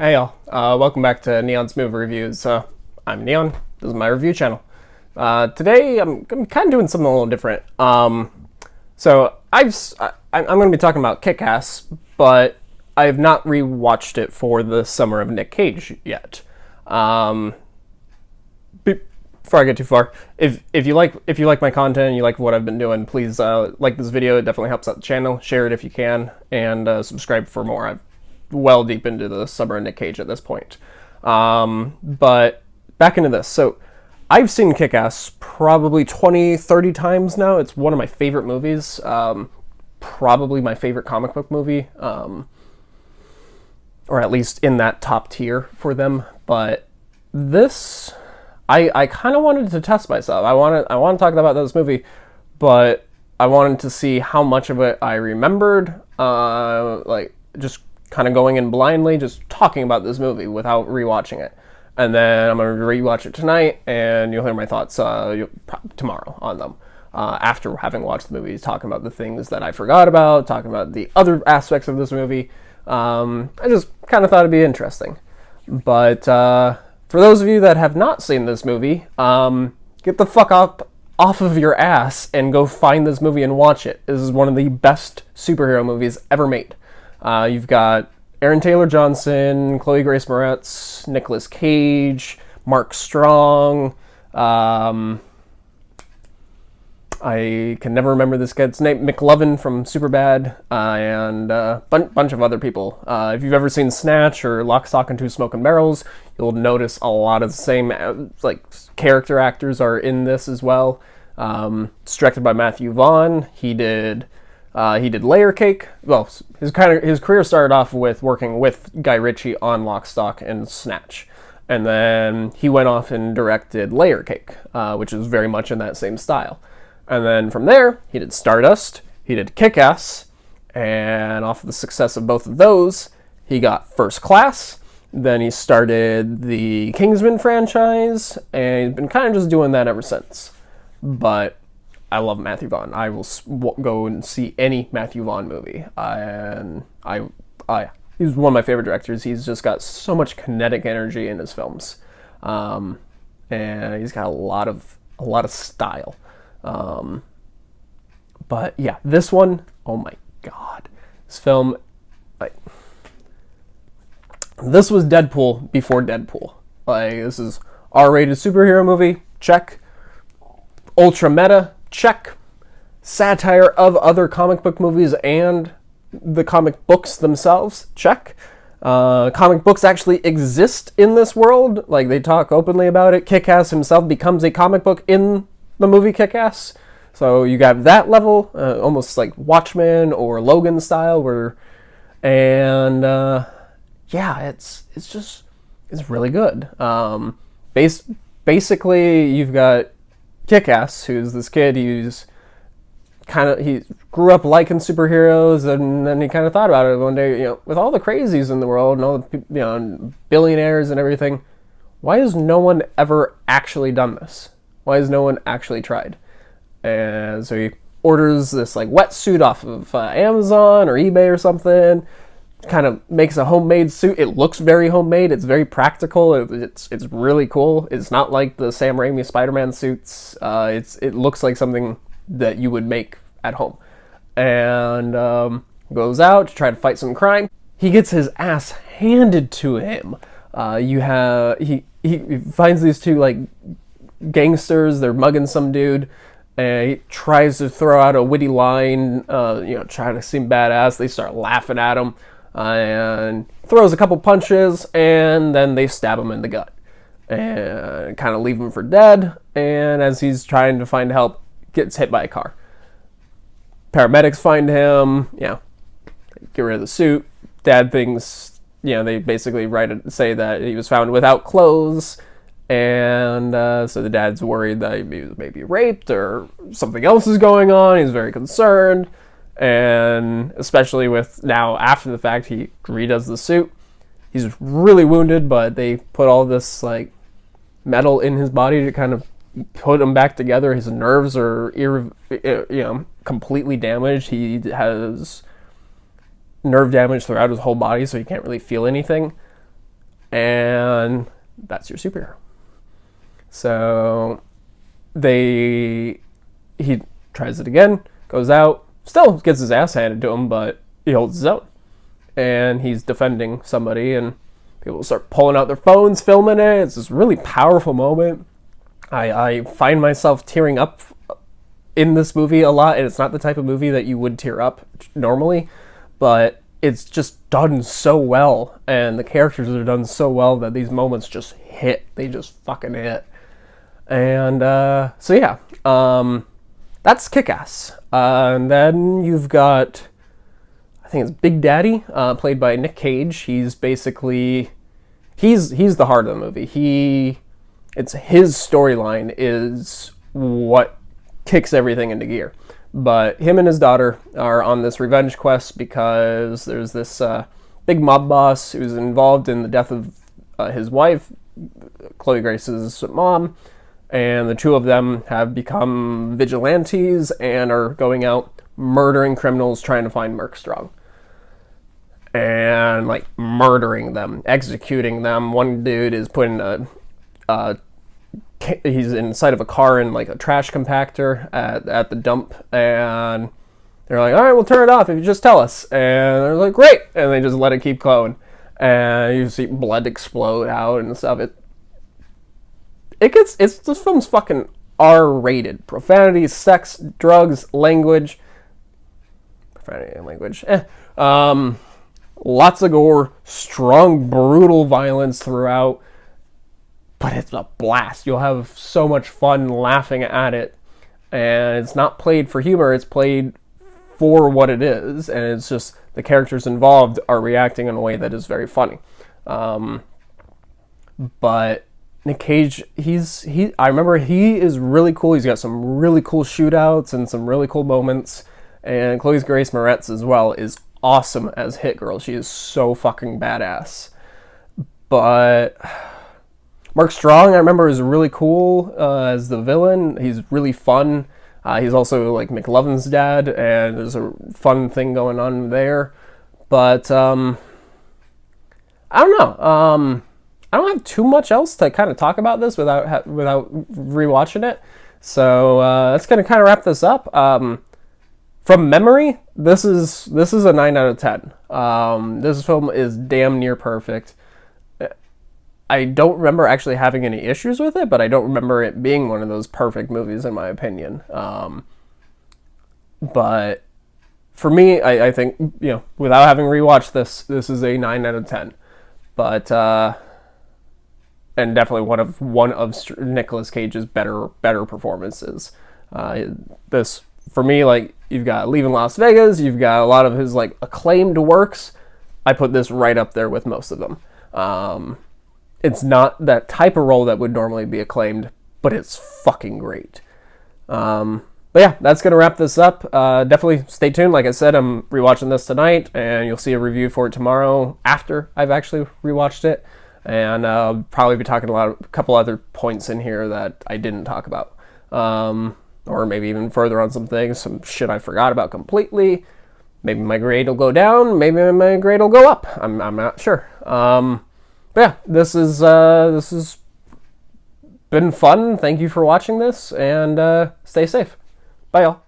Hey y'all, welcome back to Neon's Movie Reviews. I'm Neon, this is my review channel. Today I'm kind of doing something a little different. I'm going to be talking about Kick-Ass, but I have not rewatched it for the Summer of Nic Cage yet. Before I get too far, if you like my content and you like what I've been doing, please like this video. It definitely helps out the channel. Share it if you can, and subscribe for more. I've well deep into the Summer of Nic Cage at this point. But back into this. So I've seen Kick-Ass probably 20, 30 times now. It's one of my favorite movies. Probably my favorite comic book movie. Or at least in that top tier for them. But this, I kind of wanted to test myself. I want to talk about this movie, but I wanted to see how much of it I remembered. Just kind of going in blindly, just talking about this movie without rewatching it. And then I'm going to rewatch it tonight, and you'll hear my thoughts tomorrow on them. After having watched the movie, talking about the things that I forgot about, talking about the other aspects of this movie. I just kind of thought it'd be interesting. But for those of you that have not seen this movie, get the fuck up off of your ass and go find this movie and watch it. This is one of the best superhero movies ever made. You've got Aaron Taylor Johnson, Chloe Grace Moretz, Nicolas Cage, Mark Strong. I can never remember this guy's name. McLovin from Superbad, and a bunch of other people. If you've ever seen Snatch or Lock, Stock, and Two Smoking Barrels, you'll notice a lot of the same character actors are in this as well. It's directed by Matthew Vaughn. He did Layer Cake. Well, his career started off with working with Guy Ritchie on Lock, Stock, and Snatch. And then he went off and directed Layer Cake, which is very much in that same style. And then from there, he did Stardust, he did Kick-Ass, and off of the success of both of those, he got First Class. Then he started the Kingsman franchise, and he's been kind of just doing that ever since. But I love Matthew Vaughn. I will go and see any Matthew Vaughn movie. He's one of my favorite directors. He's just got so much kinetic energy in his films, and he's got a lot of style. But yeah, this one, oh my god, this film, this was Deadpool before Deadpool. This is R-rated superhero movie, check. Ultra meta, check. Satire of other comic book movies and the comic books themselves, check. Comic books actually exist in this world, they talk openly about it. Kick-Ass himself becomes a comic book in the movie Kick-Ass. So you got that level, almost like Watchmen or Logan style, it's really good. Basically, you've got Kick-Ass, who's this kid he grew up liking superheroes, and then he kind of thought about it one day, with all the crazies in the world and all the billionaires and everything, why has no one ever actually done this? Why has no one actually tried? And so he orders this wetsuit off of Amazon or eBay or something, kind of makes a homemade suit. It looks very homemade. It's very practical. It's really cool. It's not like the Sam Raimi Spider-Man suits. It looks like something that you would make at home. And goes out to try to fight some crime. He gets his ass handed to him. He finds these two gangsters. They're mugging some dude, and he tries to throw out a witty line, trying to seem badass. They start laughing at him, and throws a couple punches, and then they stab him in the gut and kind of leave him for dead. And as he's trying to find help, gets hit by a car. Paramedics find him, get rid of the suit. Dad thinks, they basically say that he was found without clothes. And so the dad's worried that he was maybe raped or something else is going on. He's very concerned. And especially with now, after the fact, he redoes the suit. He's really wounded, but they put all this metal in his body to kind of put him back together. His nerves are completely damaged. He has nerve damage throughout his whole body, so he can't really feel anything. and that's your superhero. So he tries it again, goes out, still gets his ass handed to him, but he holds his own. And he's defending somebody, and people start pulling out their phones, filming it. It's this really powerful moment. I find myself tearing up in this movie a lot, and it's not the type of movie that you would tear up normally, but it's just done so well, and the characters are done so well that these moments just hit. They just fucking hit. And so yeah, that's Kick-Ass. And then you've got, I think it's Big Daddy, played by Nick Cage. He's basically, he's the heart of the movie. It's his storyline is what kicks everything into gear. But him and his daughter are on this revenge quest because there's this big mob boss who's involved in the death of his wife, Chloe Grace's mom, and the two of them have become vigilantes and are going out murdering criminals trying to find Merc Strong. And like murdering them, executing them. One dude is putting he's inside of a car in like a trash compactor at the dump, and they're like, all right, we'll turn it off if you just tell us. And they're like, great, and they just let it keep going, and you see blood explode out and stuff. This film's fucking R-rated. Profanity, sex, drugs, language. Profanity and language. Lots of gore, strong, brutal violence throughout. But it's a blast. You'll have so much fun laughing at it. And it's not played for humor, it's played for what it is. And it's just the characters involved are reacting in a way that is very funny. But Nick Cage, I remember he is really cool. He's got some really cool shootouts and some really cool moments. And Chloe Grace Moretz as well is awesome as Hit Girl. She is so fucking badass. But Mark Strong, I remember, is really cool as the villain. He's really fun. He's also like McLovin's dad, and there's a fun thing going on there. But I don't know. I don't have too much else to kind of talk about this without rewatching it. So that's gonna kind of wrap this up. From memory, this is a 9 out of 10. This film is damn near perfect. I don't remember actually having any issues with it, but I don't remember it being one of those perfect movies in my opinion. But for me, I think, without having rewatched this is a 9 out of 10. But and definitely one of Nicolas Cage's better performances. This, for me, like, you've got Leaving Las Vegas, you've got a lot of his like acclaimed works. I put this right up there with most of them. It's not that type of role that would normally be acclaimed, but it's fucking great. But yeah, that's going to wrap this up. Definitely stay tuned. Like I said, I'm rewatching this tonight, and you'll see a review for it tomorrow after I've actually rewatched it. And I'll probably be talking a couple other points in here that I didn't talk about. Or maybe even further on some things, some shit I forgot about completely. Maybe my grade will go down, maybe my grade will go up. I'm not sure. But yeah, this has been fun. Thank you for watching this, and stay safe. Bye, y'all.